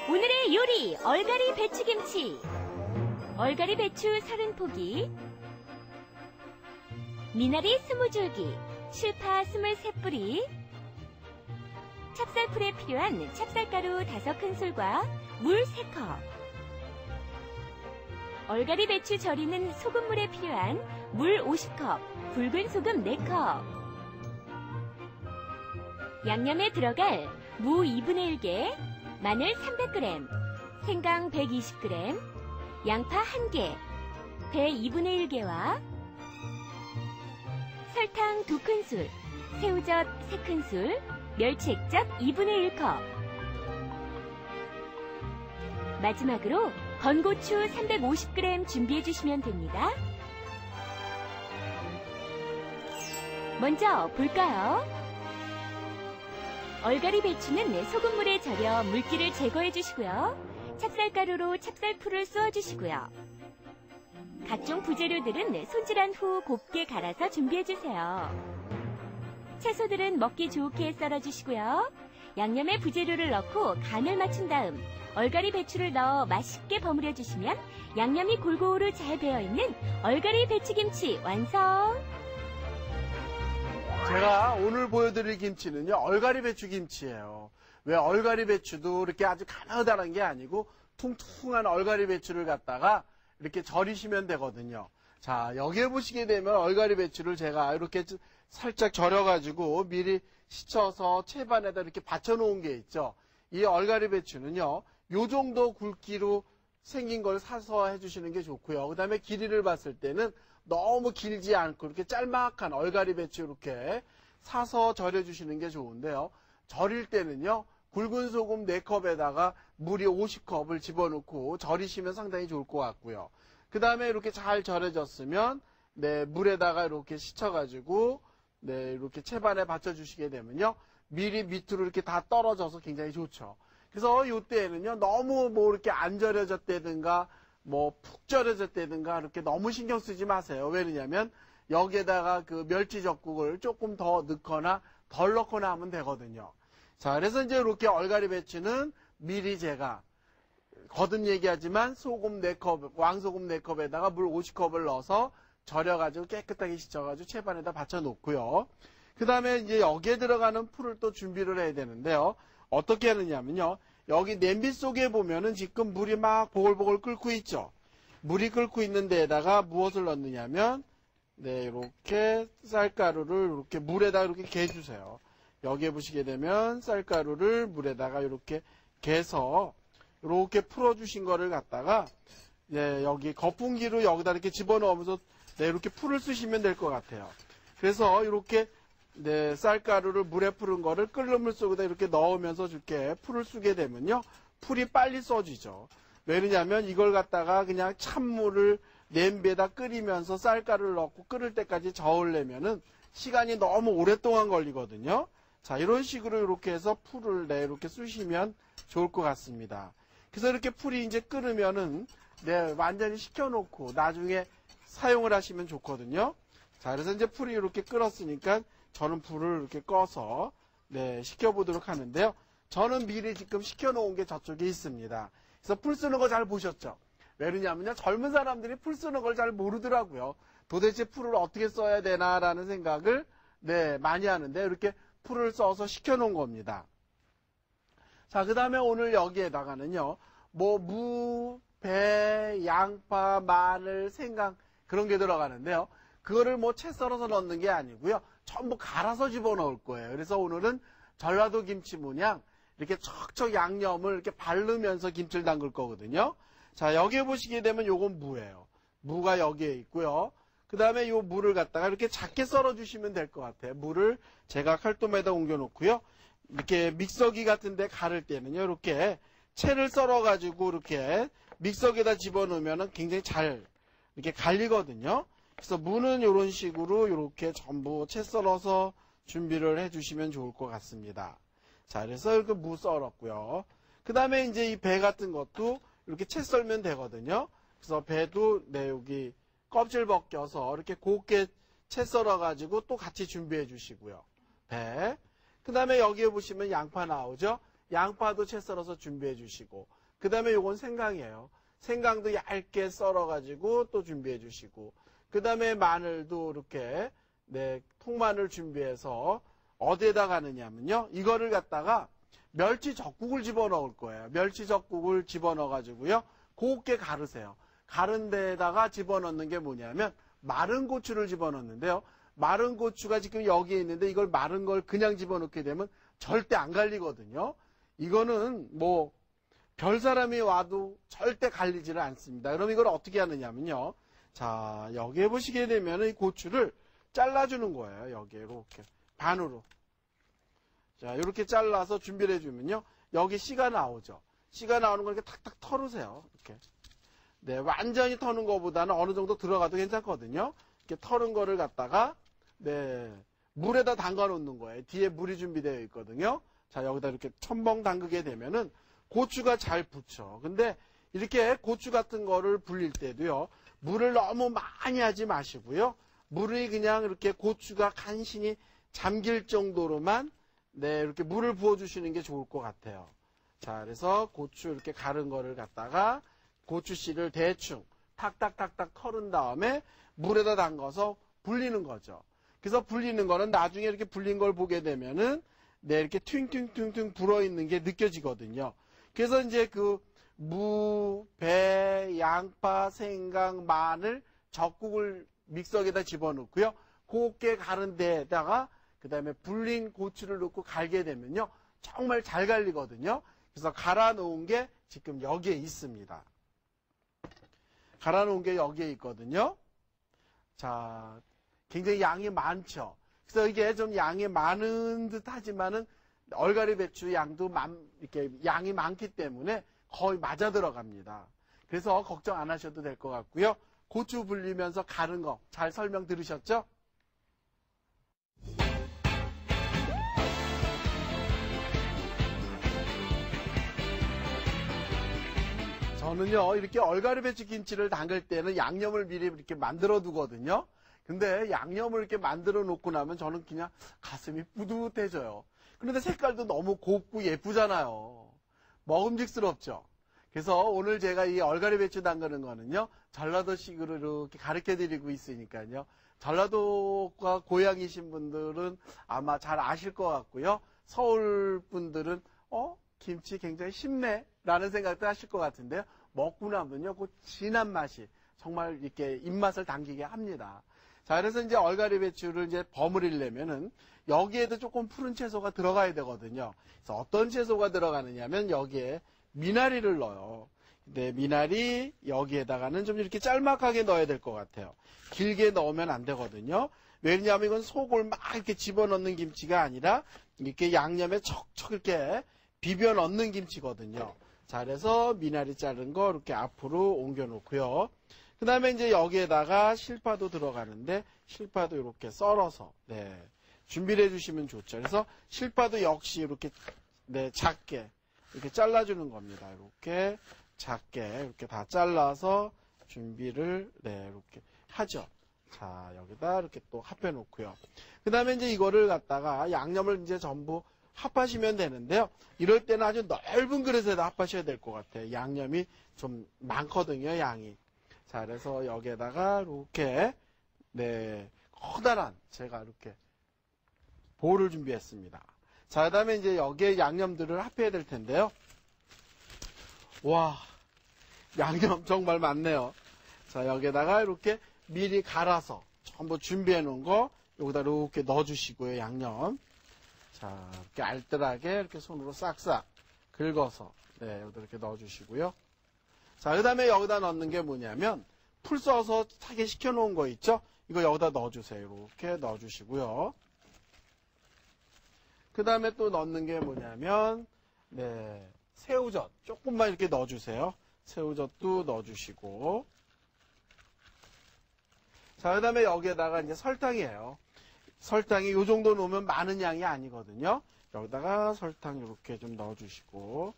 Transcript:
오늘의 요리, 얼갈이 배추김치. 얼갈이 배추 30포기, 미나리 20줄기, 실파 23뿌리, 찹쌀풀에 필요한 찹쌀가루 5큰술과 물 3컵, 얼갈이 배추 절이는 소금물에 필요한 물 50컵, 붉은 소금 4컵, 양념에 들어갈 무 2분의 1개, 마늘 300g, 생강 120g, 양파 1개, 배 2분의 1개와 설탕 2큰술, 새우젓 3큰술, 멸치 액젓 2분의 1컵. 마지막으로 건고추 350g 준비해 주시면 됩니다. 먼저 볼까요? 얼갈이 배추는 소금물에 절여 물기를 제거해 주시고요. 찹쌀가루로 찹쌀풀을 쏘아 주시고요. 각종 부재료들은 손질한 후 곱게 갈아서 준비해 주세요. 채소들은 먹기 좋게 썰어 주시고요. 양념에 부재료를 넣고 간을 맞춘 다음 얼갈이 배추를 넣어 맛있게 버무려 주시면 양념이 골고루 잘 배어있는 얼갈이 배추김치 완성! 제가 오늘 보여드릴 김치는요, 얼갈이 배추 김치예요. 왜 얼갈이 배추도 이렇게 아주 가느다란 게 아니고 퉁퉁한 얼갈이 배추를 갖다가 이렇게 절이시면 되거든요. 자, 여기에 보시게 되면 얼갈이 배추를 제가 이렇게 살짝 절여가지고 미리 씻어서 채반에다 이렇게 받쳐놓은 게 있죠. 이 얼갈이 배추는요, 요 정도 굵기로 생긴 걸 사서 해주시는 게 좋고요. 그 다음에 길이를 봤을 때는 너무 길지 않고 이렇게 짤막한 얼갈이 배추 이렇게 사서 절여주시는 게 좋은데요. 절일 때는요, 굵은 소금 4컵에다가 물이 50컵을 집어넣고 절이시면 상당히 좋을 것 같고요. 그 다음에 이렇게 잘 절여졌으면 물에다가 이렇게 씻어가지고 이렇게 채반에 받쳐주시게 되면요, 미리 밑으로 이렇게 다 떨어져서 굉장히 좋죠. 그래서 이때에는요, 너무 이렇게 안 절여졌다든가 푹 절여졌다든가 이렇게 너무 신경 쓰지 마세요. 왜냐면 여기에다가 그 멸치젓국을 조금 더 넣거나 덜 넣거나 하면 되거든요. 자, 그래서 이제 이렇게 얼갈이 배추는 미리 제가 거듭 얘기하지만 소금 4컵, 왕소금 4컵에다가 물 50컵을 넣어서 절여가지고 깨끗하게 씻어가지고 채반에다 받쳐 놓고요. 그 다음에 이제 여기에 들어가는 풀을 또 준비를 해야 되는데요. 어떻게 하느냐면요. 여기 냄비 속에 보면은 지금 물이 막 보글보글 끓고 있죠. 물이 끓고 있는 데에다가 무엇을 넣느냐면, 이렇게 쌀가루를 이렇게 물에다가 이렇게 개주세요. 여기에 보시게 되면 쌀가루를 물에다가 이렇게 개서 이렇게 풀어주신 거를 갖다가 여기 거품기로 여기다 이렇게 집어넣으면서 이렇게 풀을 쓰시면 될 것 같아요. 그래서 이렇게 쌀가루를 물에 푸른 거를 끓는 물 속에다 이렇게 넣으면서 이렇게 풀을 쓰게 되면요, 풀이 빨리 써지죠. 왜냐면 이걸 갖다가 그냥 찬물을 냄비에다 끓이면서 쌀가루를 넣고 끓을 때까지 저으려면은 시간이 너무 오랫동안 걸리거든요. 자, 이런 식으로 이렇게 해서 풀을 이렇게 쑤시면 좋을 것 같습니다. 그래서 이렇게 풀이 이제 끓으면은 완전히 식혀놓고 나중에 사용을 하시면 좋거든요. 자, 그래서 이제 풀이 이렇게 끓었으니까 저는 불을 이렇게 꺼서 식혀보도록 하는데요. 저는 미리 지금 식혀놓은 게 저쪽에 있습니다. 그래서 풀 쓰는 거 잘 보셨죠? 왜냐면요, 젊은 사람들이 풀 쓰는 걸 잘 모르더라고요. 도대체 풀을 어떻게 써야 되나라는 생각을 많이 하는데 이렇게 풀을 써서 식혀놓은 겁니다. 자, 그 다음에 오늘 여기에다가는요, 무, 배, 양파, 마늘, 생강 그런 게 들어가는데요. 그거를 채 썰어서 넣는 게 아니고요, 전부 갈아서 집어넣을 거예요. 그래서 오늘은 전라도 김치 모양 이렇게 척척 양념을 이렇게 바르면서 김치를 담글 거거든요. 자, 여기에 보시게 되면 요건 무예요. 무가 여기에 있고요. 그 다음에 요 무를 갖다가 이렇게 작게 썰어 주시면 될 것 같아요. 무를 제가 칼도에다 옮겨 놓고요. 이렇게 믹서기 같은 데 갈을 때는요, 이렇게 채를 썰어 가지고 이렇게 믹서기에다 집어넣으면 굉장히 잘 이렇게 갈리거든요. 그래서 무는 이런 식으로 이렇게 전부 채 썰어서 준비를 해 주시면 좋을 것 같습니다. 자, 그래서 이렇게 무 썰었고요. 그 다음에 이제 이 배 같은 것도 이렇게 채 썰면 되거든요. 그래서 배도 여기 껍질 벗겨서 이렇게 곱게 채 썰어 가지고 또 같이 준비해 주시고요. 배. 그 다음에 여기에 보시면 양파 나오죠. 양파도 채 썰어서 준비해 주시고, 그 다음에 요건 생강이에요. 생강도 얇게 썰어가지고 또 준비해 주시고, 그 다음에 마늘도 이렇게, 네, 통마늘 준비해서 어디에다 가느냐면요. 이거를 갖다가 멸치 젓국을 집어넣을 거예요. 멸치 젓국을 집어넣어가지고요. 곱게 가르세요. 가른 데에다가 집어넣는 게 뭐냐면 마른 고추를 집어넣는데요. 마른 고추가 지금 여기에 있는데 이걸 마른 걸 그냥 집어넣게 되면 절대 안 갈리거든요. 이거는 뭐 별 사람이 와도 절대 갈리지를 않습니다. 그럼 이걸 어떻게 하느냐면요. 자, 여기에 보시게 되면 이 고추를 잘라주는 거예요. 여기에 이렇게 반으로. 자, 이렇게 잘라서 준비를 해주면요. 여기 씨가 나오죠. 씨가 나오는 걸 이렇게 탁탁 털으세요. 이렇게. 네, 완전히 터는 것보다는 어느 정도 들어가도 괜찮거든요. 이렇게 털은 거를 갖다가, 네, 물에다 담가 놓는 거예요. 뒤에 물이 준비되어 있거든요. 자, 여기다 이렇게 첨벙 담그게 되면은 고추가 잘 붙죠. 근데 이렇게 고추 같은 거를 불릴 때도요. 물을 너무 많이 하지 마시고요. 물이 그냥 이렇게 고추가 간신히 잠길 정도로만 네, 이렇게 물을 부어주시는 게 좋을 것 같아요. 자, 그래서 고추 이렇게 가른 거를 갖다가 고추씨를 대충 탁탁탁탁 털은 다음에 물에다 담가서 불리는 거죠. 그래서 불리는 거는 나중에 이렇게 불린 걸 보게 되면은 네, 이렇게 퉁퉁퉁퉁 불어있는 게 느껴지거든요. 그래서 이제 그 무, 배, 양파, 생강, 마늘, 젓국을 믹서기에다 집어넣고요. 곱게 가른 데에다가 그 다음에 불린 고추를 넣고 갈게 되면요. 정말 잘 갈리거든요. 그래서 갈아 놓은 게 지금 여기에 있습니다. 갈아 놓은 게 여기에 있거든요. 자, 굉장히 양이 많죠. 그래서 이게 좀 양이 많은 듯 하지만은 얼갈이 배추 양도 이렇게 양이 많기 때문에 거의 맞아 들어갑니다. 그래서 걱정 안 하셔도 될 것 같고요. 고추 불리면서 가른 거 잘 설명 들으셨죠? 저는요, 이렇게 얼갈이 배추 김치를 담글 때는 양념을 미리 이렇게 만들어 두거든요. 근데 양념을 이렇게 만들어 놓고 나면 저는 그냥 가슴이 뿌듯해져요. 그런데 색깔도 너무 곱고 예쁘잖아요. 먹음직스럽죠. 그래서 오늘 제가 이 얼갈이 배추 담그는 거는요, 전라도식으로 이렇게 가르쳐 드리고 있으니까요. 전라도가 고향이신 분들은 아마 잘 아실 것 같고요. 서울 분들은 김치 굉장히 쉽네 라는 생각도 하실 것 같은데요. 먹고 나면요, 그 진한 맛이 정말 이렇게 입맛을 당기게 합니다. 자, 그래서 이제 얼갈이 배추를 이제 버무리려면은 여기에도 조금 푸른 채소가 들어가야 되거든요. 그래서 어떤 채소가 들어가느냐면 여기에 미나리를 넣어요. 근데 미나리 여기에다가는 좀 이렇게 짤막하게 넣어야 될 것 같아요. 길게 넣으면 안 되거든요. 왜냐하면 이건 속을 막 이렇게 집어넣는 김치가 아니라 이렇게 양념에 척척 이렇게 비벼 넣는 김치거든요. 자, 그래서 미나리 자른 거 이렇게 앞으로 옮겨 놓고요. 그 다음에 이제 여기에다가 실파도 들어가는데 실파도 이렇게 썰어서 네, 준비를 해주시면 좋죠. 그래서 실파도 역시 이렇게 네, 작게 이렇게 잘라주는 겁니다. 이렇게 작게 이렇게 다 잘라서 준비를 네, 이렇게 하죠. 자, 여기다 이렇게 또 합해 놓고요. 그 다음에 이제 이거를 갖다가 양념을 이제 전부 합하시면 되는데요. 이럴 때는 아주 넓은 그릇에다 합하셔야 될 것 같아요. 양념이 좀 많거든요, 양이. 자, 그래서 여기에다가 이렇게 네, 커다란 제가 이렇게 볼을 준비했습니다. 자, 그 다음에 이제 여기에 양념들을 합해야 될 텐데요. 와, 양념 정말 많네요. 자, 여기에다가 이렇게 미리 갈아서 전부 준비해 놓은 거 여기다 이렇게 넣어주시고요, 양념. 자, 이렇게 알뜰하게 이렇게 손으로 싹싹 긁어서 네, 여기다 이렇게 넣어주시고요. 자, 그 다음에 여기다 넣는 게 뭐냐면 풀 써서 타게 식혀 놓은 거 있죠? 이거 여기다 넣어주세요. 이렇게 넣어주시고요. 그 다음에 또 넣는 게 뭐냐면 네, 새우젓 조금만 이렇게 넣어주세요. 새우젓도 넣어주시고. 자, 그 다음에 여기에다가 이제 설탕이에요. 설탕이 이 정도 넣으면 많은 양이 아니거든요. 여기다가 설탕 이렇게 좀 넣어주시고.